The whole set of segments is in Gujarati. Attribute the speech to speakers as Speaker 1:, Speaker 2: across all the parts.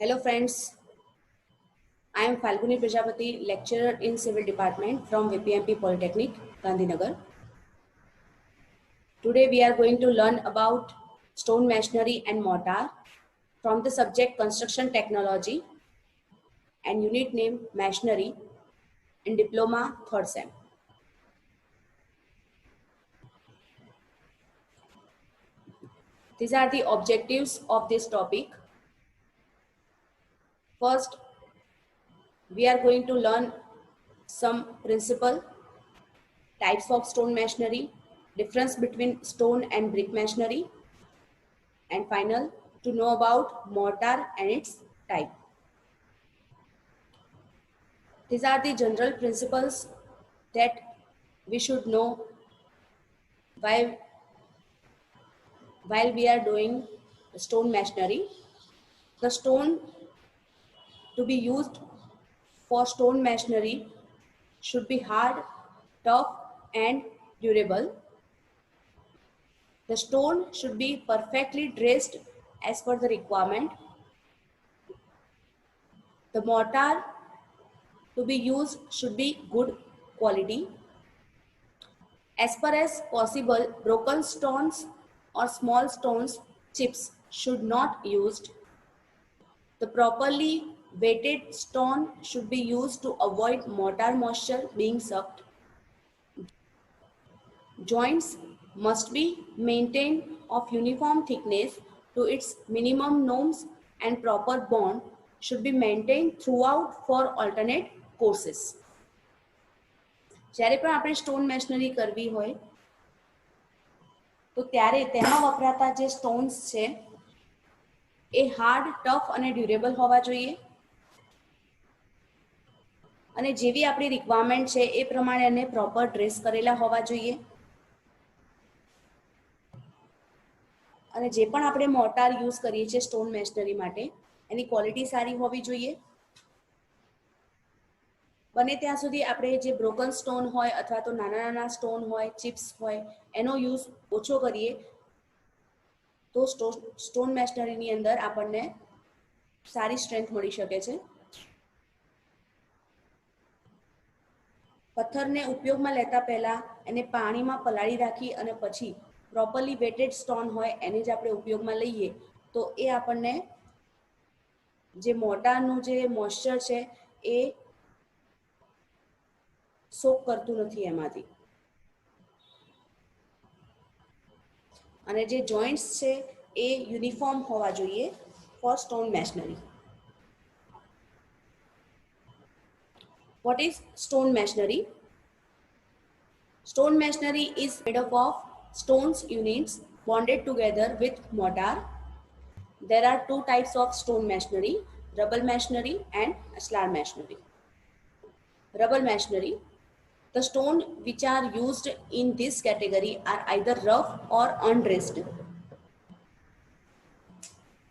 Speaker 1: Hello friends, I am Falguni Prajapati, lecturer in Civil Department from VPMP Polytechnic, Gandhinagar. Today we are going to learn about stone masonry and mortar from the subject Construction Technology and unit name Masonry in Diploma 3rd Sem. These are the objectives of this topic. First, we are going to learn some principle, types of stone masonry, difference between stone and brick masonry, and final, to know about mortar and its type. These are the general principles that we should know while, while we are doing stone masonry. The stone to be used for stone masonry should be hard, tough, and durable. The stone should be perfectly dressed as per the requirement. The mortar to be used should be good quality. As far as possible, broken stones or small stones chips should not used. The properly weighted stone should be used to avoid mortar moisture being sucked. Joints must be maintained of uniform thickness to its minimum norms, and proper bond should be maintained throughout for alternate courses. જ્યારે પણ આપણે સ્ટોન મેશનરી કરવી હોય તો ત્યારે તેમાં વપરાતા જે સ્ટોન્સ છે એ હાર્ડ, ટફ અને ડ્યુરેબલ હોવા જોઈએ અને જેવી આપણી રિક્વાયરમેન્ટ છે એ પ્રમાણે એને પ્રોપર ડ્રેસ કરેલા હોવા જોઈએ અને જે પણ આપણે મોર્ટાર યુઝ કરીએ છીએ સ્ટોન મેશનરી માટે એની ક્વોલિટી સારી હોવી જોઈએ. બને ત્યાં સુધી આપણે જે બ્રોકન સ્ટોન હોય અથવા તો નાના નાના સ્ટોન હોય, ચિપ્સ હોય, એનો યુઝ ઓછો કરીએ તો સ્ટોન મેશનરીની અંદર આપણને સારી સ્ટ્રેન્થ મળી શકે છે. પથ્થરને ઉપયોગમાં લેતા પહેલા એને પાણીમાં પલાળી રાખી અને પછી પ્રોપરલી વેટેડ સ્ટોન હોય એને જ આપણે ઉપયોગમાં લઈએ તો એ આપણને જે મોર્ટારનું જે મોઇસ્ચર છે એ સોક કરતું નથી એમાંથી અને જે જોઈન્ટ્સ છે એ યુનિફોર્મ હોવા જોઈએ for stone masonry. What is stone masonry? Stone masonry is made up of stones units bonded together with mortar. There are two types of stone masonry, rubble masonry and ashlar masonry. Rubble masonry, the stone which are used in this category are either rough or undressed.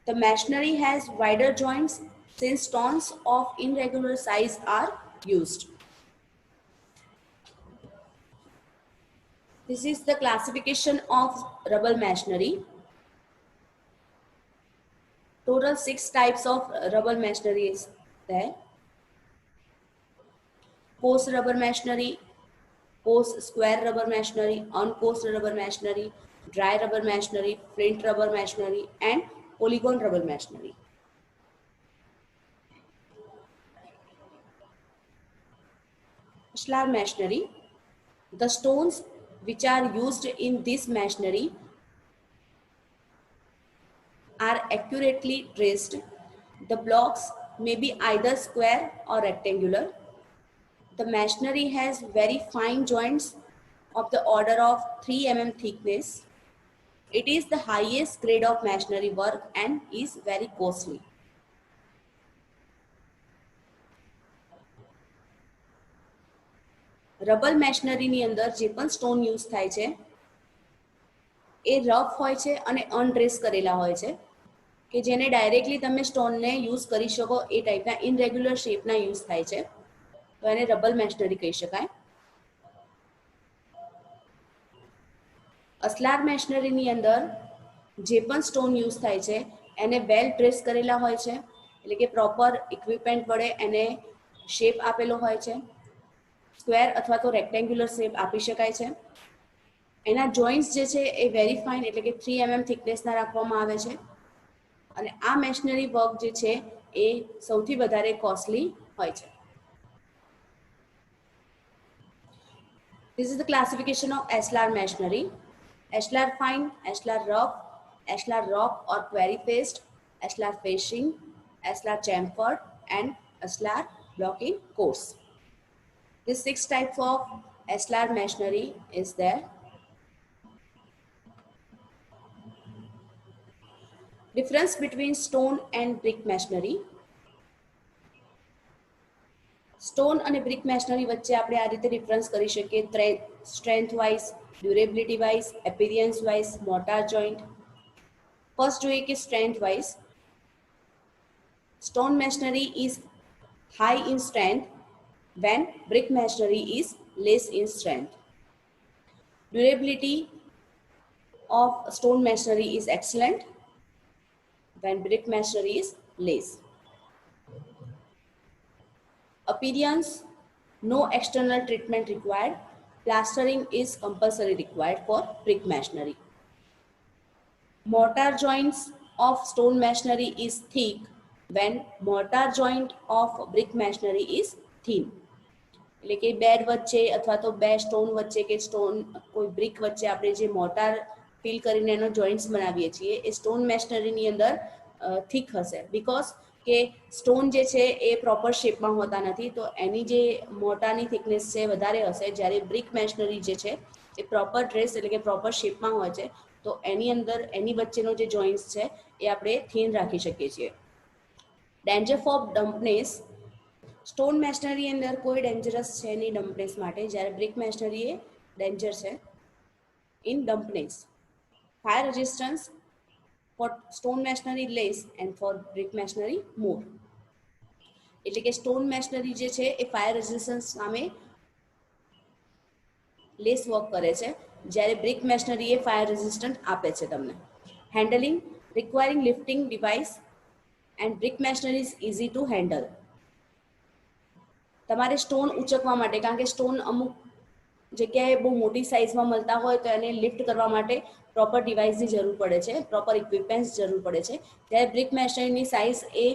Speaker 1: The masonry has wider joints since stones of irregular size are used. This is the classification of rubble masonry. Total 6 types of rubble masonry is there. Post rubber masonry, post square rubber masonry, unpost rubber masonry, dry rubber masonry, flint rubber masonry, and polygon rubber masonry. Ashlar masonry, the stones which are used in this masonry are accurately traced. The blocks may be either square or rectangular. The masonry has very fine joints of the order of 3 mm thickness. It is the highest grade of masonry work and is very costly. Rubble મેશનરીની અંદર જે પણ સ્ટોન યુઝ થાય છે એ રફ હોય છે અને અનડ્રેસ કરેલા હોય છે કે જેને ડાયરેક્ટલી તમે સ્ટોનને યુઝ કરી શકો એ ટાઈપના ઇનરેગ્યુલર શેપના યુઝ થાય છે તો એને રબલ મેશનરી કહી શકાય. અસલાર મેશનરીની અંદર જે પણ સ્ટોન યુઝ થાય છે એને વેલ ડ્રેસ કરેલા હોય છે એટલે કે પ્રોપર ઇક્વિપમેન્ટ વડે એને શેપ આપેલો હોય છે, સ્ક્વેર અથવા તો રેક્ટેન્ગ્યુલર શેપ આપી શકાય છે. એના જોઈન્ટ્સ જે છે એ વેરી ફાઇન એટલે કે 3 mm થિકનેસના રાખવામાં આવે છે અને આ મેશનરી વર્ક જે છે એ સૌથી વધારે કોસ્ટલી હોય છે. This is the classification of ashlar masonry. Ashlar fine, ashlar rough, ashlar rock or quarry faced, ashlar facing, ashlar chamfered and ashlar block in course. These 6 types of ashlar masonry is there. Difference between stone and brick masonry. Stone અને બ્રિક મેશનરી વચ્ચે આપણે આ રીતે ડિફરન્સ કરી શકીએ, strength wise, durability wise, appearance wise, mortar joint. First જોઈએ કે strength wise. Stone masonry is high in strength when brick masonry is less in strength. Durability of stone masonry is excellent when brick masonry is less. Appearance, no external treatment required. Plastering is compulsory required for brick masonry. Mortar joints of stone masonry is thick when mortar joint of brick masonry is thin. એટલે કે બેડ વચ્ચે અથવા તો બે સ્ટોન વચ્ચે કે સ્ટોન કોઈ બ્રિક વચ્ચે આપણે જે મોર્ટાર ફિલ કરીને એનો જોઈન્ટ્સ બનાવીએ છીએ એ સ્ટોન મેશનરીની અંદર થીક હશે, બીકોઝ કે સ્ટોન જે છે એ પ્રોપર શેપમાં હોતા નથી, તો એની જે મોર્ટારની થિકનેસ છે વધારે હશે, જ્યારે બ્રિક મેશનરી જે છે એ પ્રોપર ડ્રેસ એટલે કે પ્રોપર શેપમાં હોય છે, તો એની અંદર એની વચ્ચેનો જે જોઈન્ટ્સ છે એ આપણે થીન રાખી શકીએ છીએ. Danger for dampness. Stone masonry અંદર કોઈ ડેન્જરસ છે નહીં ડમ્પનેસ માટે, જ્યારે બ્રિક મેશનરી એ ડેન્જર છે in dampness. Fire resistance for stone masonry less and for brick masonry more. એટલે કે સ્ટોન મેશનરી જે છે એ ફાયર રેઝિસ્ટન્સ સામે લેસ વર્ક કરે છે, જ્યારે બ્રિક મેશનરી એ ફાયર રેઝિસ્ટન્ટ આપે છે તમને. Handling, requiring lifting device and brick masonry is easy to handle. તમારે સ્ટોન ઉચકવા માટે, કારણ કે સ્ટોન અમુક જગ્યાએ બહુ મોટી સાઇઝમાં મળતા હોય તો એને લિફ્ટ કરવા માટે પ્રોપર ડિવાઇસની જરૂર પડે છે, પ્રોપર ઇક્વિપમેન્ટ્સ જરૂર પડે છે, ત્યારે બ્રિક મેશનરીની સાઇઝ એ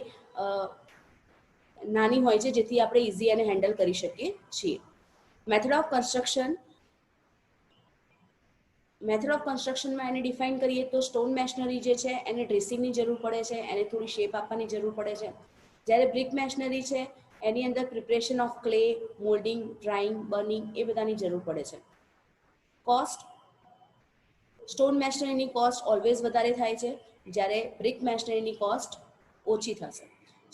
Speaker 1: નાની હોય છે જેથી આપણે ઇઝી એને હેન્ડલ કરી શકીએ છીએ. મેથડ ઓફ કન્સ્ટ્રક્શનમાં એને ડિફાઇન કરીએ તો સ્ટોન મેશનરી જે છે એને ડ્રેસિંગની જરૂર પડે છે, એને થોડી શેપ આપવાની જરૂર પડે છે, જ્યારે બ્રિક મેશનરી છે એની અંદર preparation of clay, moulding, drying, burning એ બધાની જરૂર પડે છે. કોસ્ટ, સ્ટોન મેશનરીની કોસ્ટ ઓલવેઝ વધારે થાય છે, જ્યારે બ્રિક મેશનરીની કોસ્ટ ઓછી થશે.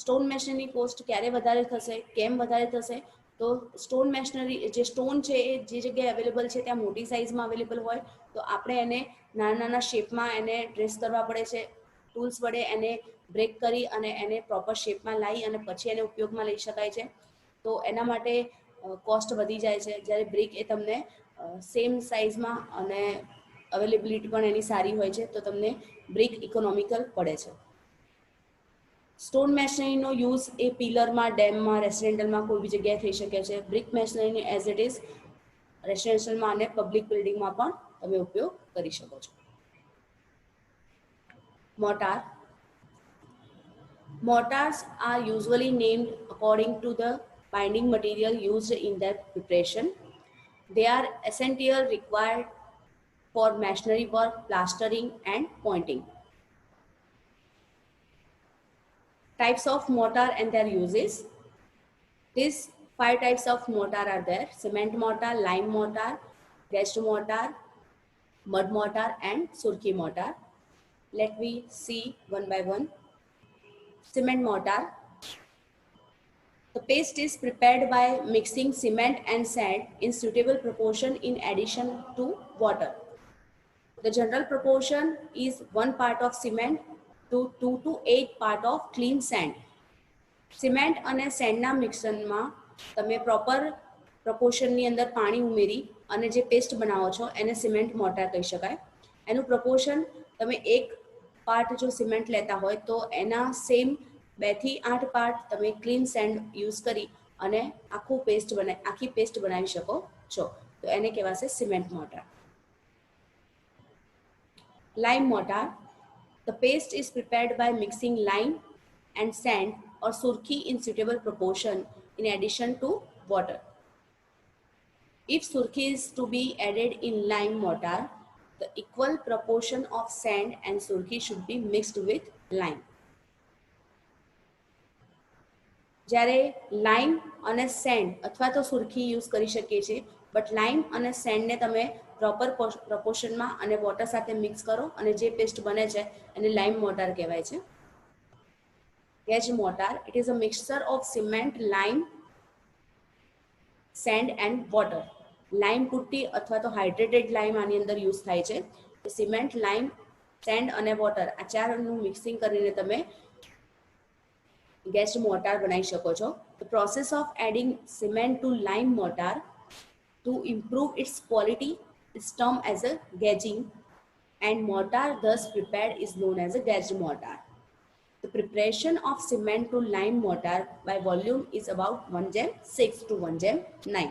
Speaker 1: સ્ટોન મેશનરીની કોસ્ટ ક્યારે વધારે થશે, કેમ વધારે થશે, તો સ્ટોન મેશનરી જે સ્ટોન છે એ જે જગ્યાએ અવેલેબલ છે ત્યાં મોટી સાઇઝમાં અવેલેબલ હોય, તો આપણે એને નાના નાના શેપમાં એને ડ્રેસ કરવા પડે છે, ટૂલ્સ વડે એને બ્રેક કરી અને એને પ્રોપર શેપમાં લાવી અને પછી એને ઉપયોગમાં લઈ શકાય છે, તો એના માટે કોસ્ટ વધી જાય છે. જ્યારે બ્રિક એ તમને સેમ સાઇઝમાં અને અવેલેબિલિટી પણ એની સારી હોય છે, તો તમને બ્રિક ઇકોનોમિકલ પડે છે. સ્ટોન મેશનરીનો યુઝ એ પિલરમાં, ડેમમાં, રેસિડેન્ટલમાં કોઈ બી જગ્યાએ થઈ શકે છે. બ્રિક મેશનરીની એઝ ઇટ ઇઝ રેસિડેન્શિયલમાં અને પબ્લિક બિલ્ડિંગમાં પણ તમે ઉપયોગ કરી શકો છો. Mortar. Mortars are usually named according to the binding material used in their preparation. They are essential required for masonry work, plastering and pointing. Types of mortar and their uses. These 5 types of mortar are there: cement mortar, lime mortar, dredged mortar, mud mortar and surkhi mortar. Let me see one by one. Cement mortar. The paste is prepared by mixing cement and sand in suitable proportion in addition to water. The general proportion is 1 part of cement to 2 to 8 part of clean sand. Cement અને સેન્ડના મિક્સરમાં તમે પ્રોપર પ્રપોર્શનની અંદર પાણી ઉમેરી અને જે પેસ્ટ બનાવો છો એને સિમેન્ટ મોર્ટાર કહી શકાય. એનું પ્રપોર્શન તમે 1 પાર્ટ જો સિમેન્ટ લેતા હોય તો એના સેમ 2 થી 8 પાર્ટ તમે ક્લીન સેન્ડ યુઝ કરી અને આખી પેસ્ટ બનાવી શકો છો, તો એને કહેવાશે cement mortar. Lime mortar. The paste is prepared by mixing lime and sand or surki in suitable proportion in addition to water. If surki is to be added in lime mortar, the equal proportion of sand and surki should be mixed with lime. જ્યારે લાઇમ અને સેન્ડ અથવા તો સુરખી યુઝ કરી શકીએ છીએ, બટ લાઇમ અને સેન્ડને તમે પ્રોપર પ્રપોર્શનમાં અને વોટર સાથે મિક્સ કરો અને જે પેસ્ટ બને છે એને લાઇમ મોર્ટાર કહેવાય છે. Gauge mortar, it is a mixture of cement, lime, sand and water. Lime putty અથવા તો હાઇડ્રેટેડ લાઇમ આની અંદર યુઝ થાય છે. સિમેન્ટ, લાઇમ, સેન્ડ અને વોટર આ ચારનું મિક્સિંગ કરીને તમે ગેસ મોર્ટાર બનાવી શકો છો. The process of adding cement to lime mortar to improve its quality is termed as a gauging, and mortar thus prepared is known as a gauged mortar. The preparation of cement to lime mortar by volume is about 1:6 to 1:9.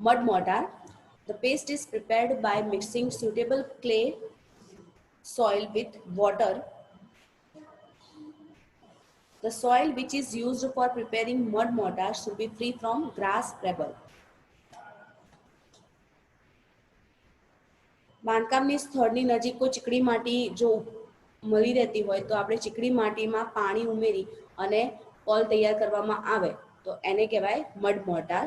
Speaker 1: Mud mortar. The paste is prepared by mixing suitable clay soil with water. The soil which is used for preparing mud mortar should be free from grass, rubble. બાંધકામની સ્થળની નજીક કોઈ ચીકણી માટી જો મળી રહેતી હોય તો આપણે ચીકણી માટીમાં પાણી ઉમેરી અને પોલ તૈયાર કરવામાં આવે તો એને કહેવાય મડ મોર્ટાર.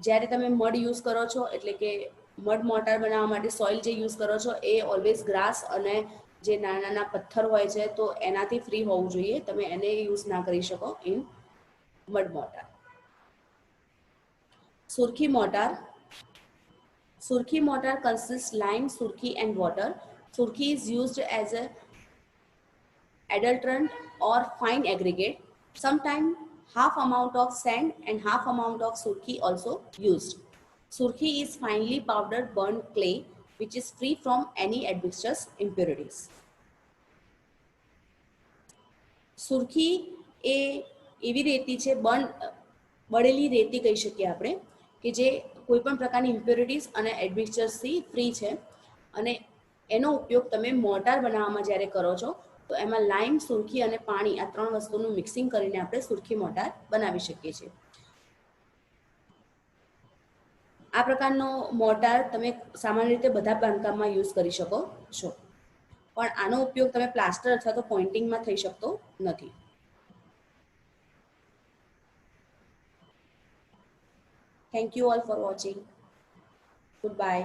Speaker 1: જ્યારે તમે મડ યુઝ કરો છો એટલે કે મડ મોર્ટાર બનાવવા માટે સોઇલ જે યુઝ કરો છો એ ઓલવેઝ ગ્રાસ અને જે નાના નાના પથ્થર હોય છે તો એનાથી ફ્રી હોવું જોઈએ, તમે એને યુઝ ના કરી શકો in mud mortar. Surki mortar. Surki mortar consists lime, surki and water. Surki is used as a adulterant or fine aggregate. Sometimes half amount of sand and half amount of surki also used. Surki is finely powdered burnt clay which is free from any admixtures impurities. સુરખી એ એવી રેતી છે, બળેલી રેતી કહી શકીએ આપણે, કે જે કોઈ પણ પ્રકારની ઇમ્પ્યોરિટીઝ અને એડમિક્સચર્સથી ફ્રી છે અને એનો ઉપયોગ તમે મોર્ટાર બનાવવામાં જ્યારે કરો છો તો એમાં લાઇમ, સુરખી અને પાણી આ 3 વસ્તુનું મિક્સિંગ કરીને આપણે સુરખી મોર્ટાર બનાવી શકીએ છીએ. આ પ્રકારનો મોર્ટાર તમે સામાન્ય રીતે બધા બાંધકામમાં યુઝ કરી શકો છો, પણ આનો ઉપયોગ તમે પ્લાસ્ટર અથવા તો પોઇન્ટિંગમાં થઈ શકતો નથી. Thank you all for watching. Goodbye.